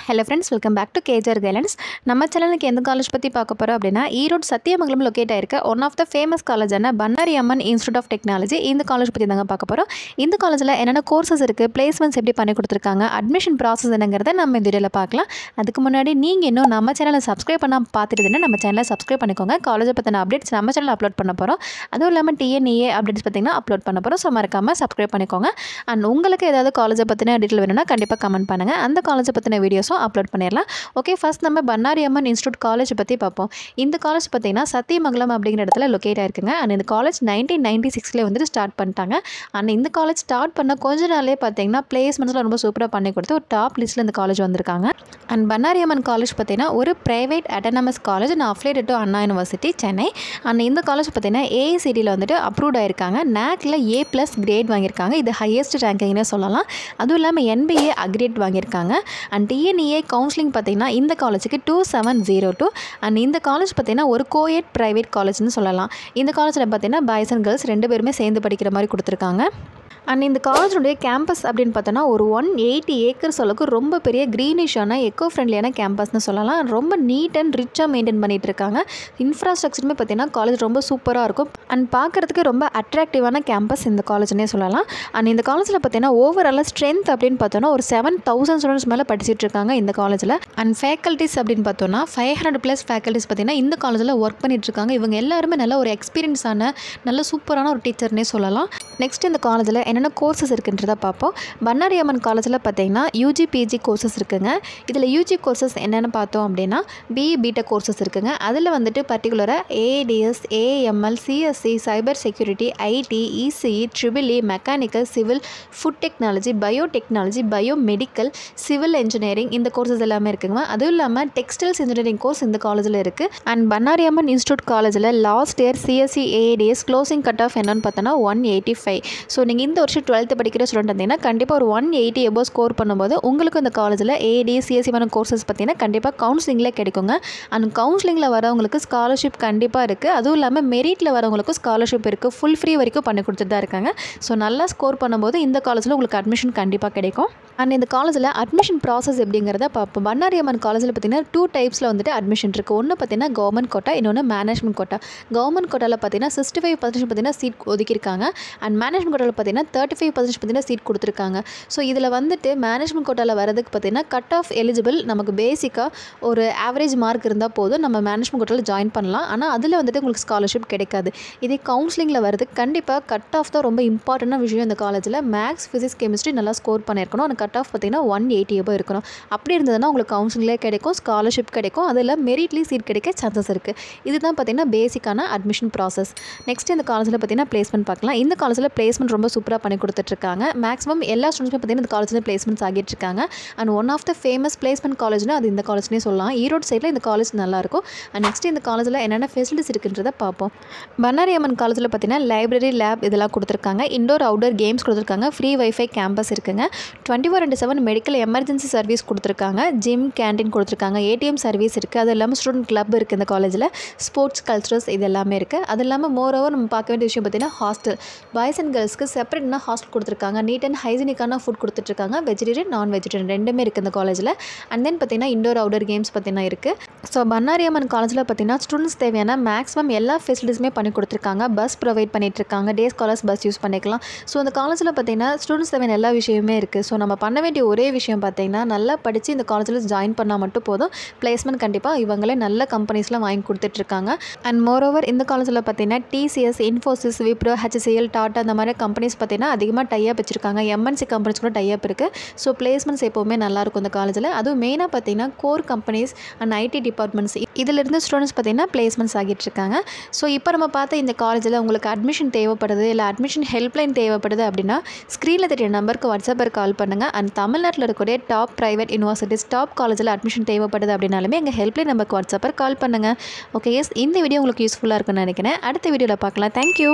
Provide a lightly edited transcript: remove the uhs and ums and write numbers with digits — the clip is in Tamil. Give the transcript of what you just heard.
Hello friends, welcome back to KJR Guidance. நம்ம சேனலுக்கு எந்த காலேஜ் பற்றி பார்க்க போகிறோம் அப்படின்னா ஈரோடு சத்தியமங்கலம் லொக்கேட் ஆயிருக்க ஒன் ஆஃப் த ஃபேமஸ் காலேஜான Bannari Amman institute of technology இந்த காலேஜ் பற்றி தாங்க பார்க்க போகிறோம். இந்த காலேஜில் என்னென்ன கோர்சஸ் இருக்குது, பிளேஸ்மெண்ட்ஸ் எப்படி பண்ணி கொடுத்துருக்காங்க, அட்மிஷன் ப்ராசஸ் என்னங்கிறத நம்ம இந்த வீடியோவில் பார்க்கலாம். அதுக்கு முன்னாடி நீங்கள் இன்னும் நம்ம சேனலை சப்ஸ்கிரைப் பண்ணால் பார்த்துட்டுதுன்னா நம்ம சேனலை சப்ஸ்கிரைப் பண்ணிக்கோங்க. காலேஜை பற்றின அப்டேட்ஸ் நம்ம சேனலில் அப்லோட் பண்ண போகிறோம். அதுவும் இல்லாமல் டிஎன்ஏ அப்டேட்ஸ் பார்த்திங்கன்னா அப்லோட் பண்ண போகிறோம். ஸோ மறக்காமல் சப்ஸ்கிரைப் பண்ணிக்கோங்க. அண்ட் உங்களுக்கு ஏதாவது காலேஜை பற்றின டீட்டெயில் வேணும்னா கண்டிப்பாக கமெண்ட் பண்ணுங்கள். அந்த காலேஜை பற்றின வீடியோஸும் அப்லோட் பண்ணிடலாம். ஓகே, ஃபர்ஸ்ட் நம்ம பண்ணாரி அம்மன் இன்ஸ்டியூட் காலேஜ் பற்றி பார்ப்போம். இந்த காலேஜ் பார்த்தீங்கன்னா சத்தியமங்கலம் அப்படிங்கிற இடத்துல லொக்கேட் ஆயிருக்குங்க. அண்ட் இந்த காலேஜ் 1996 வந்துட்டு ஸ்டார்ட் பண்ணிட்டாங்க. அண்ட் இந்த காலேஜ் ஸ்டார்ட் பண்ண கொஞ்ச நாளே பார்த்தீங்கன்னா பிளேஸ்மெண்ட்ஸ்லாம் ரொம்ப சூப்பராக பண்ணி கொடுத்து ஒரு டாப் லிஸ்ட்டில் இந்த காலேஜ் வந்திருக்காங்க. அண்ட் பண்ணாரி அம்மன் காலேஜ் பார்த்தீங்கன்னா ஒரு private autonomous college and affiliated to Anna university Chennai. And இந்த காலேஜ் பார்த்தீங்கன்னா ஏஐசிடியில் வந்துட்டு அப்ரூவ்ட் ஆயிருக்காங்க. NACல A+ கிரேட் வாங்கியிருக்காங்க. இது ஹையஸ்ட் ரேங்கிங்னே சொல்லலாம். அதுவும் இல்லாமல் NBA அக்ரேட் வாங்கியிருக்காங்க. அண்ட் டிஎன்ஏ கவுன்சிலிங் பார்த்தீங்கன்னா இந்த காலேஜுக்கு 2702. அண்ட் இந்த காலேஜ் பார்த்தீங்கன்னா ஒரு கோஎட் ப்ரைவேட் காலேஜ்னு சொல்லலாம். இந்த காலேஜில் பார்த்தீங்கன்னா பாய்ஸ் அண்ட் கேர்ள்ஸ் 2 பேருமே சேர்ந்து படிக்கிற மாதிரி கொடுத்துருக்காங்க. அண்ட் இந்த காலேஜுடைய கேம்பஸ் அப்படின்னு பார்த்தோன்னா ஒரு 180 ஏக்கர்ஸ் அளவுக்கு ரொம்ப பெரிய க்ரீனிஷான எக்கோ ஃப்ரெண்ட்லியான கேம்பஸ்னு சொல்லலாம். ரொம்ப நீட் அண்ட் ரிச்சாக மெயின்டைன் பண்ணிகிட்டு இருக்காங்க. இன்ஃப்ராஸ்ட்ரக்சருமே பார்த்தீங்கன்னா காலேஜ் ரொம்ப சூப்பராக இருக்கும். அண்ட் பார்க்குறதுக்கு ரொம்ப அட்ராக்டிவான கேம்பஸ் இந்த காலேஜ்னே சொல்லலாம். அண்ட் இந்த காலேஜில் பார்த்தீங்கன்னா ஓவராலாக ஸ்ட்ரென்த் அப்படின்னு பார்த்தோன்னா ஒரு 7000 ஸ்டூடெண்ட்ஸ் மேலே படிச்சுட்டு இருக்காங்க இந்த காலேஜில். அண்ட் ஃபேக்கல்ட்டிஸ் அப்படின்னு பார்த்தோன்னா 500+ ஃபேக்கல்ட்டிஸ் பார்த்தீங்கன்னா இந்த காலேஜில் ஒர்க் பண்ணிட்டு இருக்காங்க. இவங்க எல்லாருமே நல்ல ஒரு எக்ஸ்பீரியன்ஸான நல்ல சூப்பரான ஒரு டீச்சர்னே சொல்லலாம். நெக்ஸ்ட் இந்த காலேஜில் என்னென்ன கோர்சஸ் இருக்குன்றதை பார்ப்போம். பண்ணாரி அம்மன் காலேஜில் பார்த்தீங்கன்னா UG PG கோர்சஸ் இருக்குங்க. இதில் UG கோர்சஸ் என்னென்னு பார்த்தோம் அப்படின்னா BE BTech கோர்சஸ் இருக்குங்க. அதில் வந்துட்டு பர்டிகுலராக AADS, AML, CSC, cyber security, IT, ECE, EEE, mechanical, civil, food technology, biotechnology, biomedical, civil engineering இந்த கோர்சஸ் எல்லாமே இருக்குங்க. அதுவும் இல்லாமல் டெக்ஸ்டைல்ஸ் இன்ஜினியரிங் கோர்ஸ் இந்த காலேஜில் இருக்குது. அண்ட் பண்ணாரி அம்மன் இன்ஸ்டியூட் காலேஜில் last year CSC AADS closing cut off என்னன்னு பார்த்தோன்னா 185. ஸோ நீங்கள் இந்த வருஷம் 12th படிக்கிற ஸ்டூடெண்ட் இருந்தீங்கன்னா கண்டிப்பாக ஒரு 180 எபோவ் ஸ்கோர் பண்ணும்போது உங்களுக்கு இந்த காலேஜில் AADS, CSC கோர்சஸ் பார்த்தீங்கன்னா கண்டிப்பாக கவுன்சிலிங்கில் கிடைக்குங்க. அண்ட் கவுன்சிலிங்கில் வரவங்களுக்கு ஸ்காலர்ஷிப் கண்டிப்பாக இருக்குது. அதுவும் இல்லாமல் மெரிட்டில் வரவங்களுக்கும் ஸ்காலர்ஷிப் இருக்குது. ஃபுல் ஃப்ரீ வரைக்கும் பண்ணி கொடுத்துட்டு தான் இருக்காங்க. ஸோ நல்லா ஸ்கோர் பண்ணும்போது இந்த காலேஜில் உங்களுக்கு அட்மிஷன் கண்டிப்பாக கிடைக்கும். அண்ட் இந்த காலேஜில் அட்மிஷன் ப்ராசஸ் எப்படிங்கிறத பார்ப்போம். பண்ணாரி அம்மன் காலேஜில் பார்த்தீங்கன்னா 2 டைப்ஸில் வந்துட்டு அட்மிஷன் இருக்குது. ஒன்று பார்த்தீங்கன்னா கவர்மெண்ட் கோட்டா, இன்னொன்று மேனேஜ்மெண்ட் கோட்டா. கவர்மெண்ட் கோட்டாவில் பார்த்தீங்கன்னா 65% பார்த்தீங்கன்னா சீட் ஒதுக்கியிருக்காங்க. அண்ட் மேனேஜ்மெண்ட் கோட்டாவில் பார்த்தீங்கன்னா 35% பார்த்தீங்கன்னா சீட் கொடுத்துருக்காங்க. ஸோ இதில் வந்துட்டு மேனேஜ்மெண்ட் கோட்டாவில் வரதுக்கு பார்த்தீங்கன்னா கட் ஆஃப் எலிஜிபிள் நமக்கு பேசிக்காக ஒரு ஆவரேஜ் மார்க் இருந்தால் போதும் நம்ம மேனேஜ்மெண்ட் கோட்டாவில் ஜாயின் பண்ணலாம். ஆனால் அதில் வந்துட்டு உங்களுக்கு ஸ்காலர்ஷிப் கிடைக்காது. இதே கவுன்சிலிங்கில் வரதுக்கு கண்டிப்பாக கட் ஆஃப் தான் ரொம்ப இம்பார்ட்டண்டான விஷயம். இந்த காலேஜில் மேக்ஸ், ஃபிசிக்ஸ், கெமிஸ்ட்ரி நல்லா ஸ்கோர் பண்ணியிருக்கணும். அந்த கட் ஆஃப் பார்த்தீங்கன்னா 180 எபோவ் இருக்கணும். அப்படி இருந்ததுன்னா உங்களுக்கு கவுன்சிலிங்லேயே கிடைக்கும், ஸ்காலர்ஷிப் கிடைக்கும். அதில் மெரிட்லேயும் சீட் கிடைக்க சான்சஸ் இருக்குது. இதுதான் பார்த்தீங்கன்னா பேசிக்கான அட்மிஷன் ப்ராசஸ். நெக்ஸ்ட் இந்த காலேஜில் பார்த்தீங்கன்னா பிளேஸ்மெண்ட் பார்க்கலாம். இந்த காலேஜில் பிளேஸ்மெண்ட் ரொம்ப சூப்பராக பண்ணி கொடுத்துட்ருக்காங்க. மேக்ஸிமம் எல்லா ஸ்டூடெண்ட்ஸுமே பார்த்தீங்கன்னா இந்த காலேஜில் பிளேஸ்மெண்ட்ஸ் ஆகிட்டு இருக்காங்க. And one of the famous placement காலேஜ்னா அது இந்த காலேஜ்னே சொல்லலாம். ஈரோடு சைடில் இந்த காலேஜ் நல்லாயிருக்கும். அண்ட் நெக்ஸ்ட் இந்த காலேஜில் என்னென்ன ஃபெசிலிட்டிஸ் இருக்குன்றதை பார்ப்போம். பண்ணாரி அம்மன் காலேஜில் பார்த்தீங்கன்னா லைப்ரரி, லேப் இதெல்லாம் கொடுத்துருக்காங்க. இண்டோர் அவுட்டோர் கேம்ஸ் கொடுத்துருக்காங்க. ஃப்ரீ வைஃபை கேம்பஸ் இருக்குங்க. 24/7 மெடிக்கல் எமர்ஜென்சி சர்வீஸ் கொடுத்துருக்காங்க. ஜிம், கேண்டீன் கொடுத்துருக்காங்க. ATM சர்வீஸ் இருக்குது. அது இல்லாமல் ஸ்டூடெண்ட் கிளப் இருக்குது இந்த காலேஜில். ஸ்போர்ட்ஸ், கல்ச்சரல்ஸ் இது எல்லாமே இருக்குது. அது இல்லாமல் மோரோவர் நம்ம பார்க்க வேண்டிய விஷயம் பார்த்தீங்கன்னா ஹாஸ்டல். பாய்ஸ் அண்ட் கேர்ள்ஸ்க்கு செப்பரேட்னா ஹாஸ்டல் கொடுத்துருக்காங்க. நீட் அண்ட் ஹைஜீனிக்கான ஃபுட் கொடுத்துட்ருக்காங்க. வெஜிடேரியன், நான் வெஜிடேரியன் ரெண்டுமே இருக்குது இந்த காலேஜில். அண்ட் தென் பார்த்தீங்கன்னா இண்டோர் அவுட்டோர் கேம்ஸ் பார்த்தீங்கன்னா இருக்குது. ஸோ பண்ணாரி அம்மன் காலேஜில் பார்த்தீங்கன்னா ஸ்டூடெண்ட்ஸ் தேவையான மேக்ஸிமம் எல்லா ஃபெசிலிட்டிஸுமே பண்ணி கொடுத்துருக்காங்க. பஸ் ப்ரொவைட் பண்ணிட்டுருக்காங்க. டே ஸ்காலர்ஸ் பஸ் யூஸ் பண்ணிக்கலாம். ஸோ அந்த காலேஜில் பார்த்தீங்கன்னா ஸ்டூடெண்ட்ஸ் தேவையான எல்லா விஷயமே இருக்குது. ஸோ நம்ம பண்ண வேண்டிய ஒரே விஷயம் பார்த்தீங்கன்னா நல்லா படித்து இந்த காலேஜில் ஜாயின் பண்ணால் மட்டும் போதும். பிளேஸ்மெண்ட் கண்டிப்பாக இவங்களே நல்ல கம்பெனிஸ்லாம் வாங்கி கொடுத்துட்ருக்காங்க. அண்ட் மோரோவர் இந்த காலேஜில் பார்த்தீங்கன்னா TCS, Infosys, Wipro, HCL, tata அந்த மாதிரி கம்பெனிஸ் பார்த்தீங்கன்னா அதிகமாக டைப் வச்சுருக்காங்க. MNC கம்பெனிஸ் கூட டைப் இருக்குது. ஸோ பிளேஸ்மெண்ட்ஸ் எப்போவுமே நல்லாயிருக்கும் இந்த காலேஜில். அதுவும் மெயினாக பார்த்தீங்கன்னா core companies and IT departments இதிலிருந்து ஸ்டூடெண்ட்ஸ் பார்த்தீங்கன்னா பிளேஸ்மெண்ட்ஸ் ஆகிட்டு இருக்காங்க. ஸோ இப்போ நம்ம பார்த்த இந்த காலேஜில் உங்களுக்கு அட்மிஷன் தேவைப்படுது இல்லை அட்மிஷன் ஹெல்ப்லைன் தேவைப்படுது அப்படின்னா ஸ்க்ரீனில் தெரிய நம்பருக்கு வாட்ஸ்அப்பில் கால் பண்ணுங்கள். அண்ட் தமிழ்நாட்டில் இருக்கக்கூடிய டாப் ப்ரைவேட் யூனிவர்சிட்டிஸ், டாப் காலேஜில் அட்மிஷன் தேவைப்படுது அப்படின்னாலுமே எங்கள் ஹெல்ப்லைன் நம்பருக்கு வாட்ஸ்அப்பில் கால் பண்ணுங்கள். ஓகே, எஸ் இந்த வீடியோ உங்களுக்கு யூஸ்ஃபுல்லாக இருக்குன்னு நினைக்கிறேன். அடுத்த வீடியோவில் பார்க்கலாம். தேங்க்யூ.